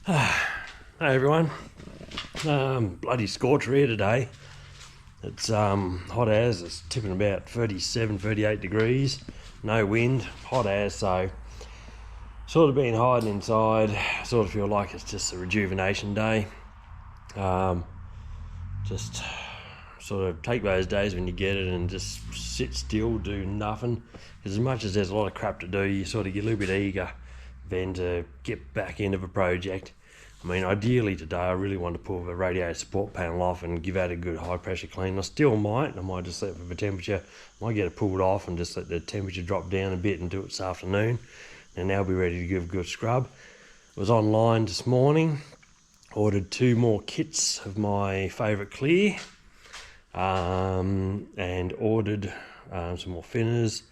Hey everyone, bloody scorcher here today. It's hot as, it's tipping about 37, 38 degrees, no wind, hot as, so sort of been hiding inside, sort of feel like it's just a rejuvenation day. Just sort of take those days when you get it and just sit still, do nothing, because as much as there's a lot of crap to do, you sort of get a little bit eager then to get back into the project. I mean, ideally today I really want to pull the radiator support panel off and give that a good high pressure clean. I still might, just let for the temperature, might get it pulled off and just let the temperature drop down a bit and do it this afternoon. And now I'll be ready to give a good scrub. I was online this morning, ordered 2 more kits of my favourite clear, and ordered some more thinners.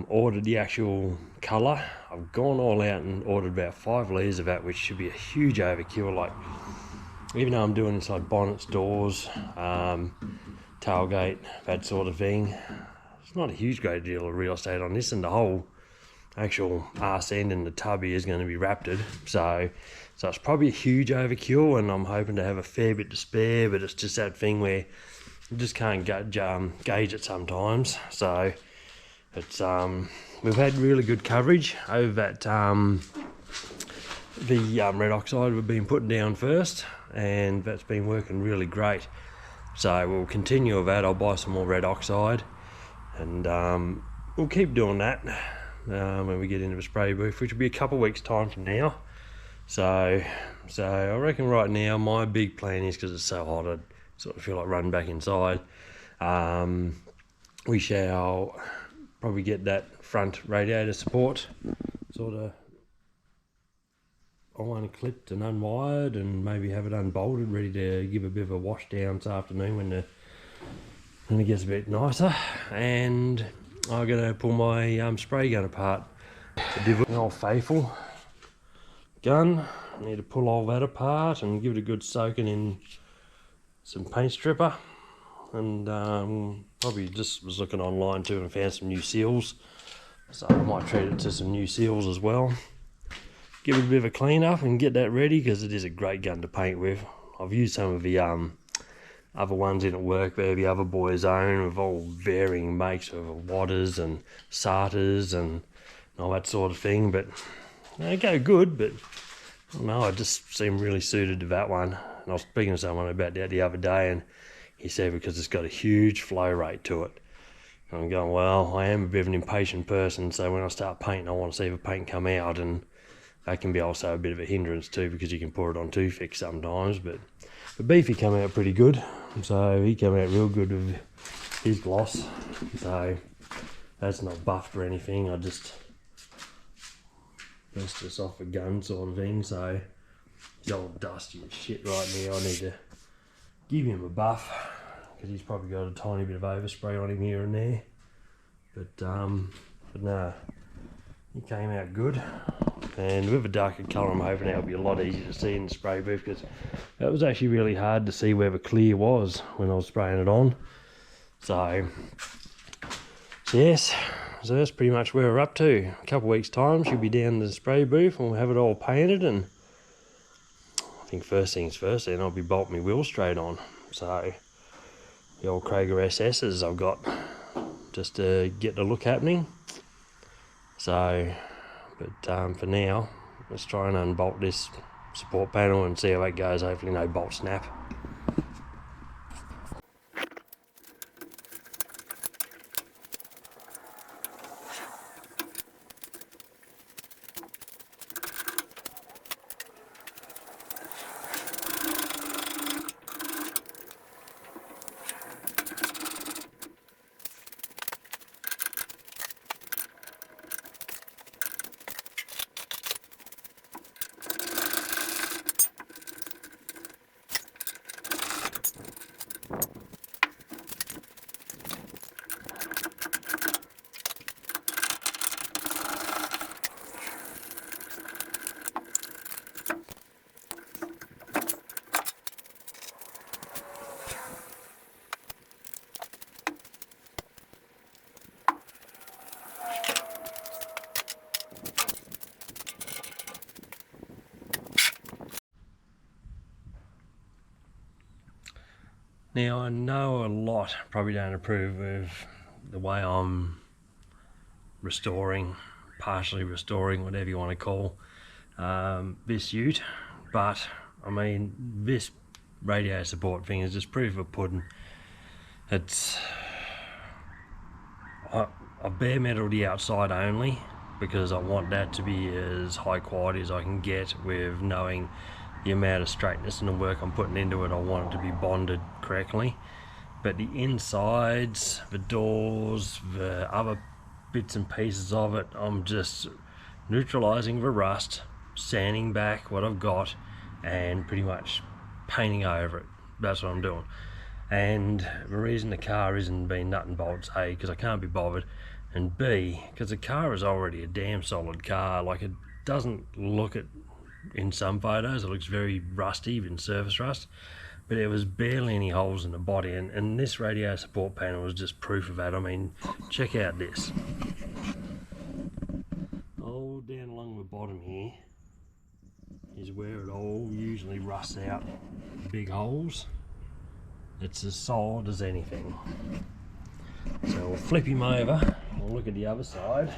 Ordered the actual colour. I've gone all out and ordered about 5 litres of that, which should be a huge overkill. Like, even though I'm doing inside bonnets, doors, tailgate, that sort of thing, it's not a huge great deal of real estate on this, and the whole actual arse end and the tubby is going to be rapted, so it's probably a huge overkill, and I'm hoping to have a fair bit to spare, but it's just that thing where you just can't gauge it sometimes. So it's we've had really good coverage over at the red oxide we've been putting down first, and that's been working really great. So we'll continue with that. I'll buy some more red oxide, and we'll keep doing that when we get into the spray booth, which will be a couple of weeks time from now. So I reckon right now my big plan is, because it's so hot I sort of feel like running back inside, we shall probably get that front radiator support sort of clipped and unwired, and maybe have it unbolted, ready to give a bit of a wash down this afternoon when it gets a bit nicer. And I'm going to pull my spray gun apart. An old faithful gun. I need to pull all that apart and give it a good soaking in some paint stripper. And probably just was looking online too and found some new seals, so I might treat it to some new seals as well. Give it a bit of a clean up and get that ready, because it is a great gun to paint with. I've used some of the other ones in at work there, the other boys own, with all varying makes of watters and sarters and all that sort of thing, but they go good, but I don't know, I just seem really suited to that one. And I was speaking to someone about that the other day, and he said because it's got a huge flow rate to it. And I'm going, well, I am a bit of an impatient person, so when I start painting I want to see the paint come out, and that can be also a bit of a hindrance too, because you can pour it on too thick sometimes. But Beefy came out pretty good, so he came out real good with his gloss. So that's not buffed or anything, I just burst this off a gun sort of thing. So he's all dusty as shit right now. I need to give him a buff, because he's probably got a tiny bit of overspray on him here and there. But no, he came out good. And with a darker colour, I'm hoping that'll be a lot easier to see in the spray booth, because it was actually really hard to see where the clear was when I was spraying it on. So yes, so that's pretty much where we're up to. A couple of weeks time she'll be down to the spray booth and we'll have it all painted, and I think first things first, then I'll be bolting my wheel straight on. So the old Krager SS's I've got, just to get the look happening. So, but for now, let's try and unbolt this support panel and see how that goes. Hopefully no bolt snap. Now I know a lot probably don't approve of the way I'm restoring, partially restoring, whatever you want to call this ute, but I mean this radio support thing is just proof of pudding. It's I bare metal the outside only because I want that to be as high quality as I can get, with knowing the amount of straightness and the work I'm putting into it. I want it to be bonded correctly, but the insides, the doors, the other bits and pieces of it, I'm just neutralizing the rust, sanding back what I've got, and pretty much painting over it. That's what I'm doing. And the reason the car isn't being nut and bolts, A, because I can't be bothered, and B, because the car is already a damn solid car. Like, it doesn't look it in some photos, it looks very rusty, even surface rust, but there was barely any holes in the body, and this radio support panel was just proof of that. I mean, check out this. All down along the bottom here is where it all usually rusts out, big holes. It's as solid as anything. So we'll flip him over, we'll look at the other side.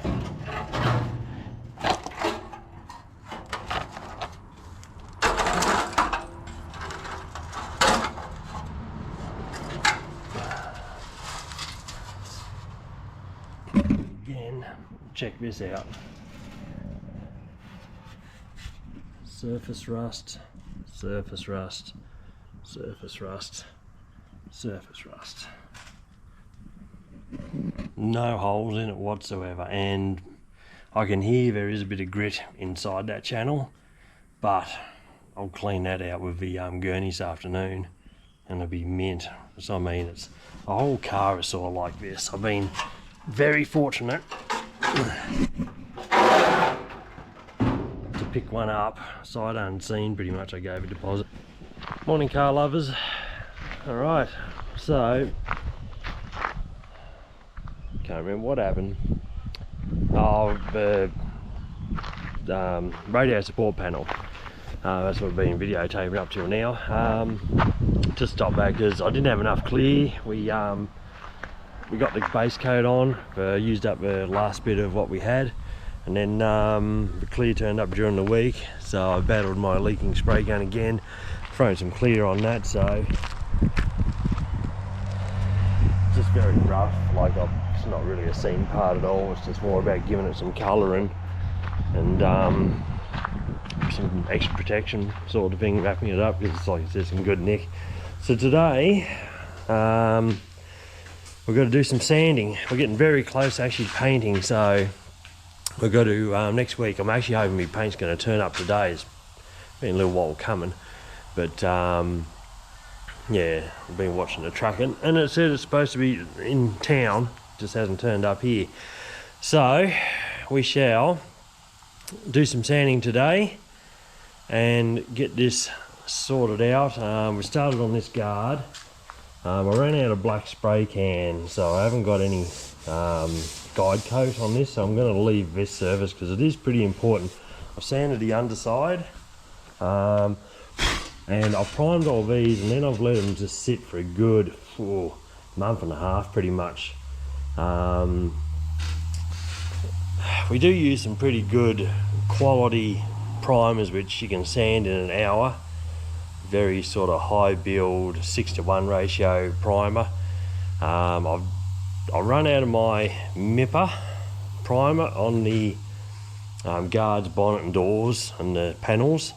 Again, check this out. Surface rust, surface rust, surface rust, surface rust. No holes in it whatsoever, and I can hear there is a bit of grit inside that channel, but I'll clean that out with the gurney this afternoon and it'll be mint. So I mean, it's the whole car is sort of like this. I've been very fortunate to pick one up sight unseen. Pretty much I gave a deposit. Morning car lovers. Alright, so can't remember what happened. Oh, the radio support panel. That's what I've been videotaping up till now. Just stopped back because I didn't have enough clear. We got the base coat on, used up the last bit of what we had, and then the clear turned up during the week, so I battled my leaking spray gun again, thrown some clear on that, so just very rough. Like, it's not really a seam part at all, it's just more about giving it some colouring and some extra protection sort of thing, wrapping it up, because it's like there's some good nick. So today we've got to do some sanding. We're getting very close to actually painting, so we've got to next week. I'm actually hoping my paint's going to turn up today. It's been a little while coming, but yeah, I've been watching the truck, and it said it's supposed to be in town, just hasn't turned up here. So we shall do some sanding today and get this sorted out. We started on this guard. I ran out of black spray can, so I haven't got any guide coat on this, so I'm going to leave this surface because it is pretty important. I've sanded the underside, and I've primed all these, and then I've let them just sit for a good month and a half pretty much. We do use some pretty good quality primers which you can sand in an hour. Very sort of high build 6:1 ratio primer. I run out of my MIPA primer on the guards, bonnet and doors and the panels,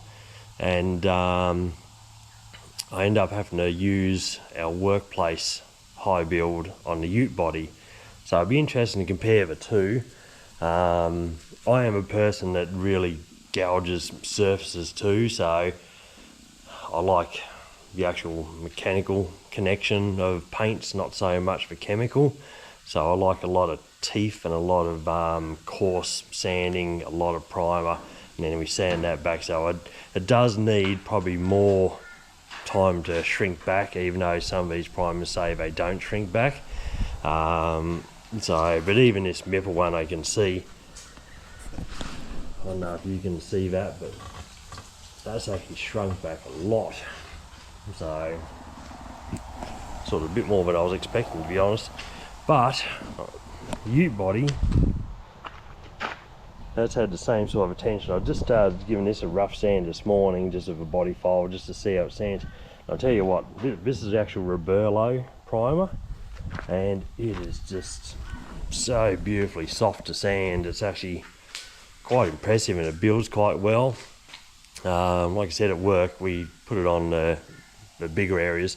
and I end up having to use our workplace high build on the ute body. So it'd be interesting to compare the two. I am a person that really gouges surfaces too, so I like the actual mechanical connection of paints, not so much for chemical. So I like a lot of teeth and a lot of coarse sanding, a lot of primer, and then we sand that back. So it does need probably more time to shrink back, even though some of these primers say they don't shrink back. But even this MIPA one I can see, I don't know if you can see that, but that's actually shrunk back a lot. So sort of a bit more than I was expecting, to be honest. But ute body, that's had the same sort of attention. I just started giving this a rough sand this morning, just of a body file, just to see how it sands. I'll tell you what, this is the actual Roberlo primer, and it is just so beautifully soft to sand. It's actually quite impressive, and it builds quite well. Like I said, at work we put it on the bigger areas,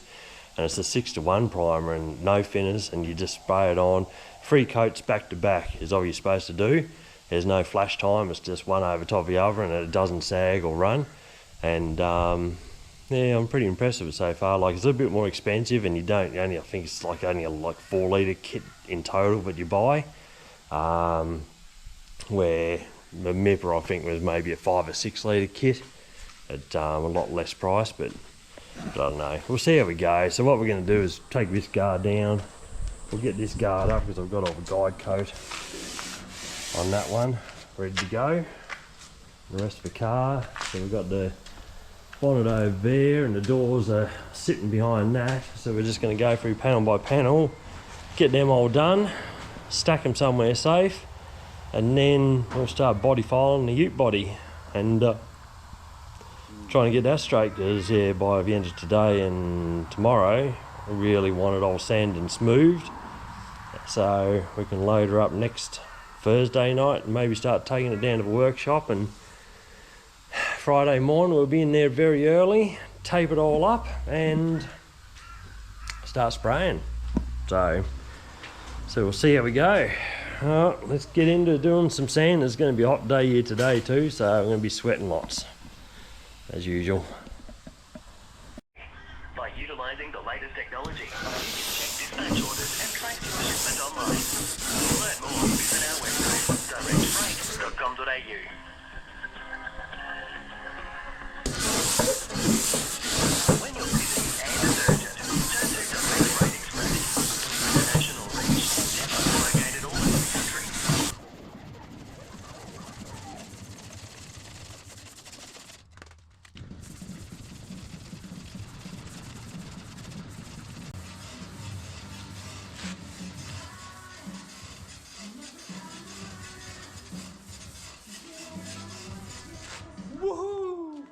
and it's a 6-to-1 primer and no thinners, and you just spray it on. 3 coats back to back is all you're supposed to do. There's no flash time, it's just one over top of the other, and it doesn't sag or run. And yeah, I'm pretty impressed with it so far. Like, it's a little bit more expensive, and I think it's like only a 4-litre kit in total that you buy. Where the Mipper, I think, was maybe a 5 or 6-litre kit at a lot less price, but I don't know. We'll see how we go. So what we're going to do is take this guard down. We'll get this guard up because I've got all the guide coat on that one ready to go. The rest of the car, so we've got the bonnet over there and the doors are sitting behind that, so we're just going to go through panel by panel, get them all done, stack them somewhere safe, and then we'll start body filing the ute body and trying to get that straight, because yeah, by the end of today and tomorrow we really want it all sanded and smoothed, so we can load her up next Thursday night and maybe start taking it down to the workshop, and Friday morning we'll be in there very early, tape it all up and start spraying. So we'll see how we go. Let's get into doing some sand. It's going to be a hot day here today too, so I'm going to be sweating lots as usual. By utilising the latest technology, you can check dispatch orders and track your shipment online. Learn more, visit our website, directfreight.com.au. When you're busy and it's urgent, turn to Direct Freight Express. National reach and depots located all over the country. Woohoo!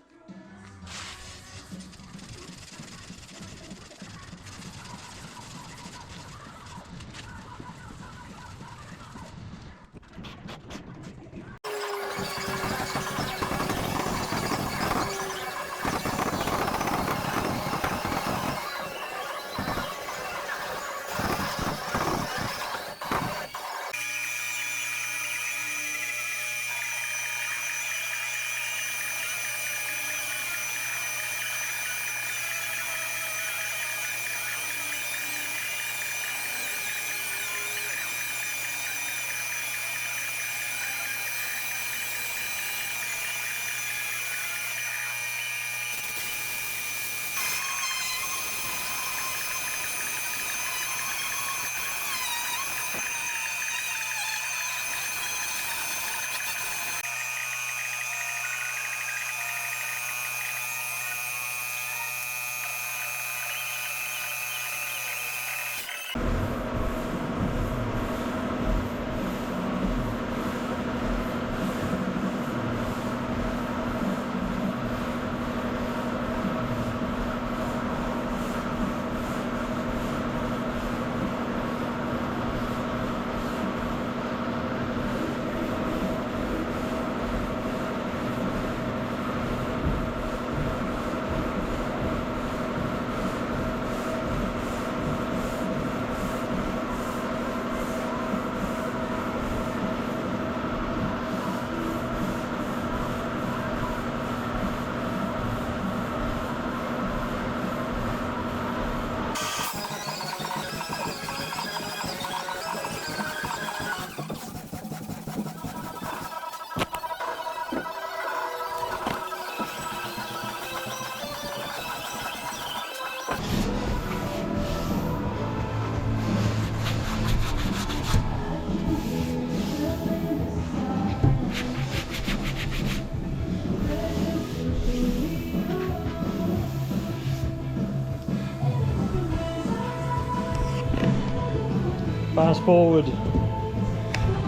fast forward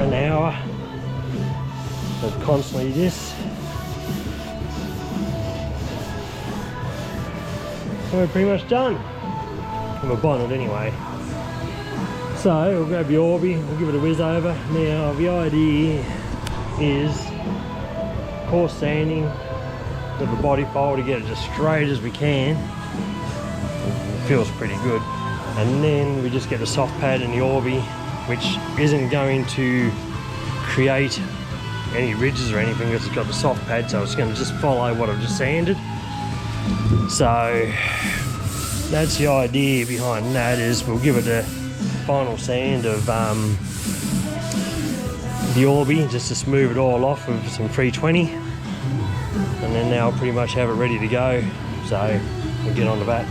an hour of constantly this. And we're pretty much done. And we're bonded anyway. So we'll grab the Orby, we'll give it a whiz over. Now the idea is coarse sanding with the body fold to get it as straight as we can. It feels pretty good. And then we just get the soft pad in the Orby, which isn't going to create any ridges or anything because it's got the soft pad, so it's going to just follow what I've just sanded. So that's the idea behind that, is we'll give it a final sand of the Orby just to smooth it all off with some 320, and then now I'll pretty much have it ready to go, so we'll get on to that.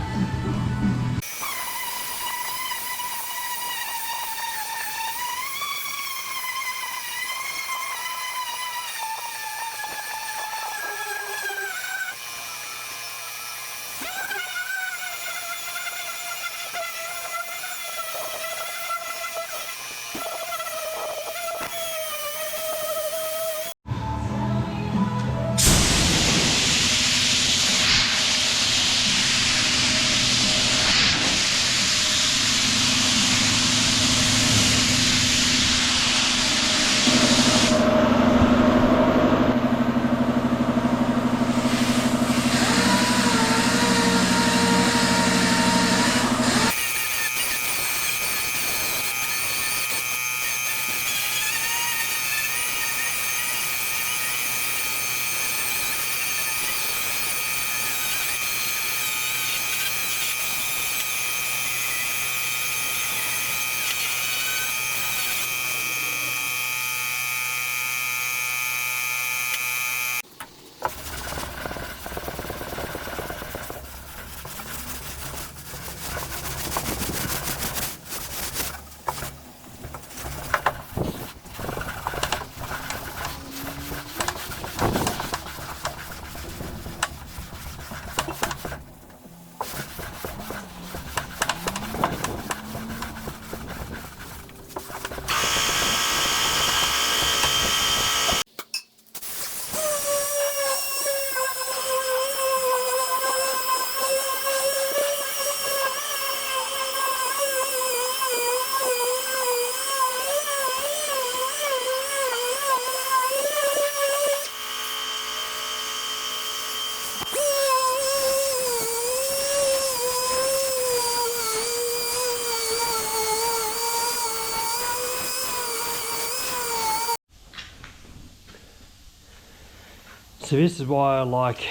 So this is why I like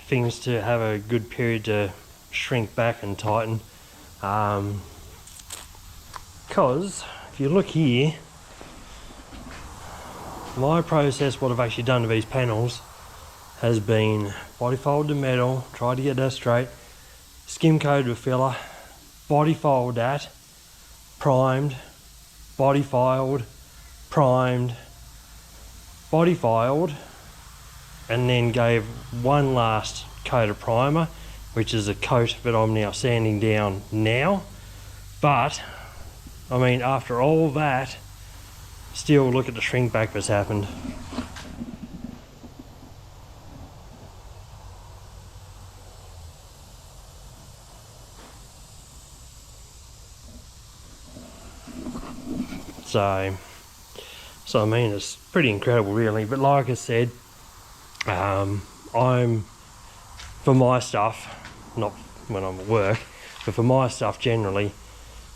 things to have a good period to shrink back and tighten, because if you look here, my process, what I've actually done to these panels, has been body fold the metal, try to get that straight, skim coated with filler, body fold that, primed, body filed, primed, body filed, and then gave one last coat of primer, which is a coat that I'm now sanding down now. But I mean, after all that, still look at the shrink back that's happened. So I mean, it's pretty incredible really. But like I said, I'm, for my stuff, not when I'm at work, but for my stuff generally,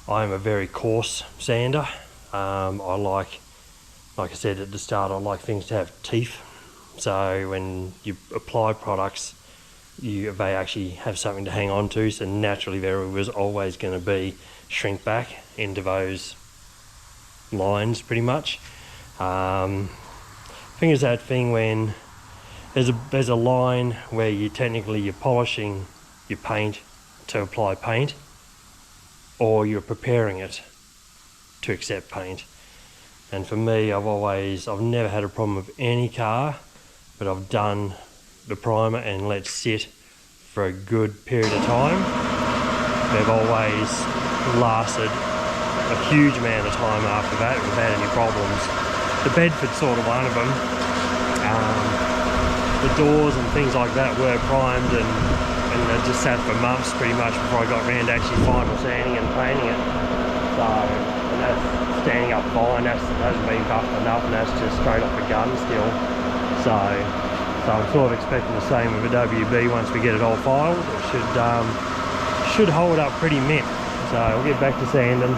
I'm a very coarse sander. I like I said at the start, I like things to have teeth. So when you apply products, they actually have something to hang on to. So naturally there was always going to be shrink back into those lines pretty much. I think it's that thing when there's a line where you're polishing your paint to apply paint, or you're preparing it to accept paint. And for me, I've never had a problem with any car, but I've done the primer and let sit for a good period of time. They've always lasted a huge amount of time after that without any problems. The Bedford's sort of one of them. The doors and things like that were primed and they just sat for months pretty much before I got round to actually final sanding and painting it. So, and that's standing up fine, that hasn't been buffed enough, and that's just straight off the gun still. So I'm sort of expecting the same with a WB once we get it all filed. It should hold up pretty mint. So we'll get back to sanding.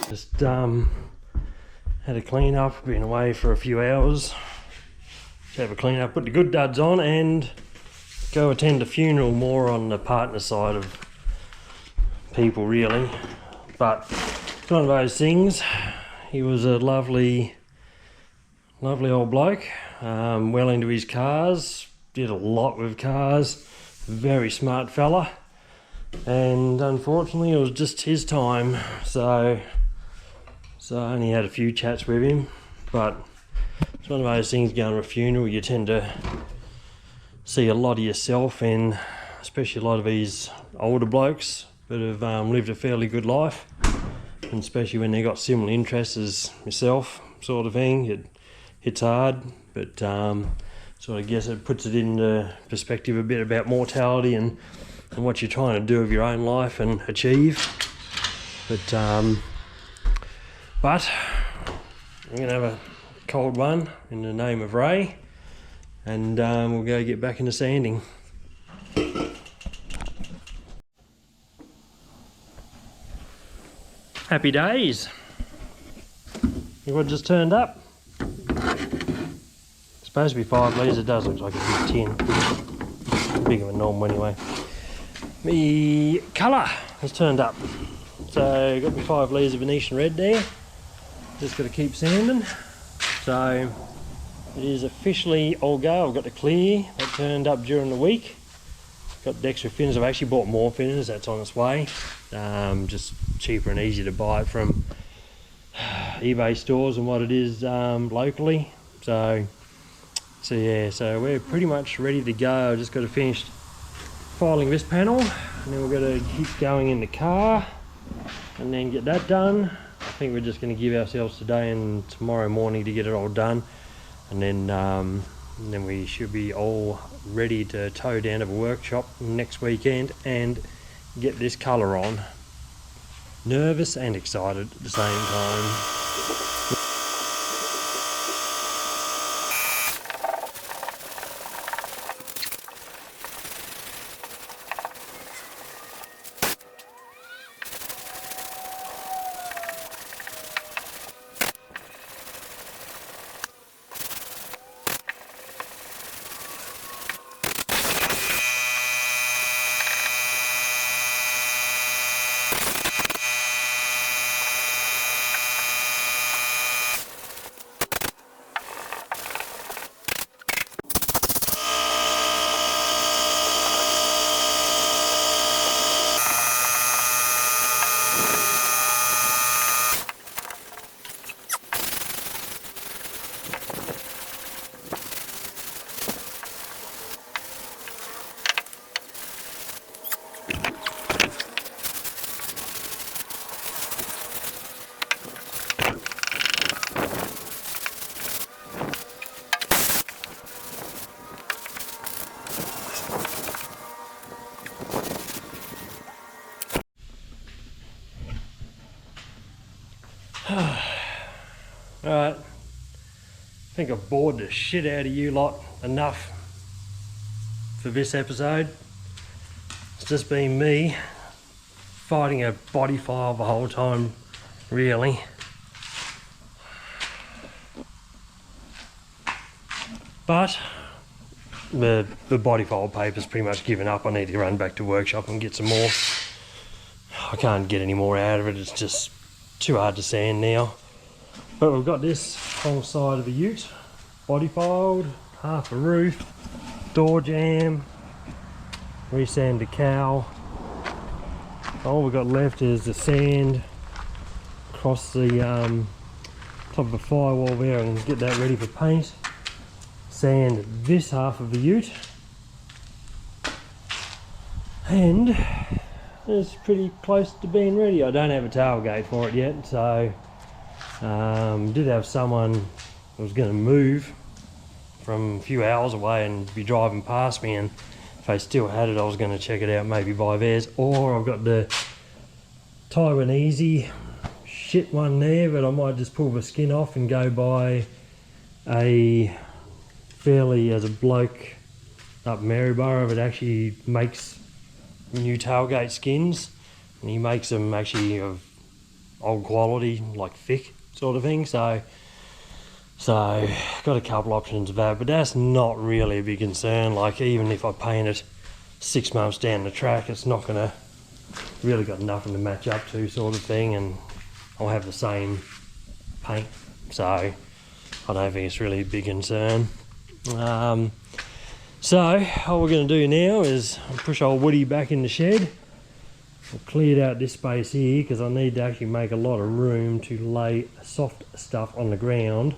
Just had a clean up, been away for a few hours. Just have a clean up, put the good duds on and go attend a funeral, more on the partner side of people really. But it's one of those things. He was a lovely old bloke, well into his cars, did a lot with cars, very smart fella. And unfortunately it was just his time, so I only had a few chats with him. But it's one of those things, going to a funeral, you tend to see a lot of yourself, and especially a lot of these older blokes that have lived a fairly good life, and especially when they got similar interests as yourself, sort of thing. It hits hard, but so I guess it puts it into perspective a bit about mortality and what you're trying to do with your own life and achieve. But I'm going to have a cold one in the name of Ray, and we'll go get back into sanding. Happy days. You what just turned up? It's supposed to be 5 litres, it does look like a big tin. Bigger than normal anyway. The colour has turned up. So got me 5 litres of Venetian red there. Just got to keep sanding. So it is officially all go. I've got the clear that turned up during the week. Got the extra thinners. I've actually bought more thinners. That's on its way. Just cheaper and easier to buy it from eBay stores and what it is locally. So yeah. So we're pretty much ready to go. I've just got to finish filing this panel, and then we're going to keep going in the car and then get that done. I think we're just going to give ourselves today and tomorrow morning to get it all done, and then we should be all ready to tow down to the workshop next weekend and get this colour on. Nervous and excited at the same time. Alright, I think I've bored the shit out of you lot enough for this episode. It's just been me fighting a body file the whole time, really. But the body file paper's pretty much given up. I need to run back to workshop and get some more. I can't get any more out of it, it's just too hard to sand now. But we've got this whole side of the ute, body filed, half a roof, door jamb, resand the cow. All we've got left is the sand across the top of the firewall there and get that ready for paint. Sand this half of the ute. And it's pretty close to being ready. I don't have a tailgate for it yet, so did have someone who was going to move from a few hours away and be driving past me, and if they still had it I was going to check it out, maybe buy theirs. Or I've got the Taiwanese shit one there, but I might just pull the skin off and go buy a fairly, as a bloke up Maryborough that actually makes new tailgate skins, and he makes them actually of old quality, like thick sort of thing. So got a couple options of that, but that's not really a big concern. Like, even if I paint it 6 months down the track, it's not gonna really got nothing to match up to, sort of thing, and I'll have the same paint, so I don't think it's really a big concern. So all we're going to do now is push old Woody back in the shed. I've cleared out this space here because I need to actually make a lot of room to lay soft stuff on the ground,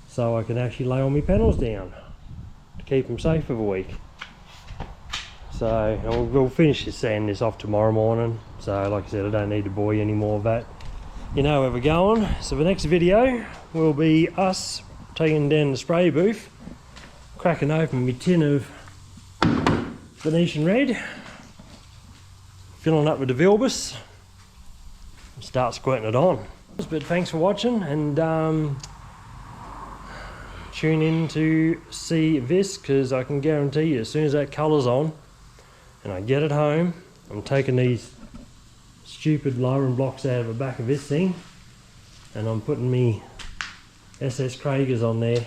so I can actually lay all my panels down to keep them safe for the week. So we'll finish this, sand this off tomorrow morning. So like I said, I don't need to bore you any more of that. You know where we're going. So the next video will be us taking down the spray booth, cracking open my tin of Venetian red, filling up with the Vilbus, and start squirting it on. But thanks for watching, and tune in to see this, because I can guarantee you as soon as that colour's on and I get it home, I'm taking these stupid lowering blocks out of the back of this thing and I'm putting me SS Kragers on there.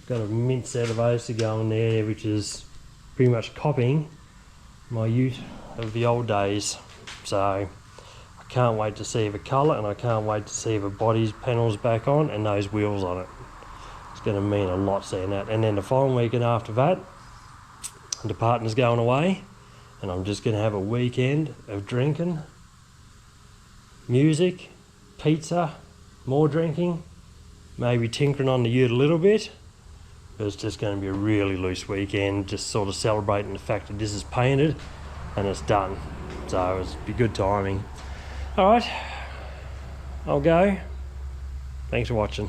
Got a mint set of those to go in there, which is pretty much copying my ute of the old days. So I can't wait to see the colour, and I can't wait to see the body's panels back on and those wheels on it. It's going to mean a lot seeing that. And then the following weekend after that, the partner's going away, and I'm just going to have a weekend of drinking, music, pizza, more drinking, maybe tinkering on the ute a little bit. But it's just going to be a really loose weekend, just sort of celebrating the fact that this is painted and it's done. So it's be good timing. Alright, I'll go. Thanks for watching.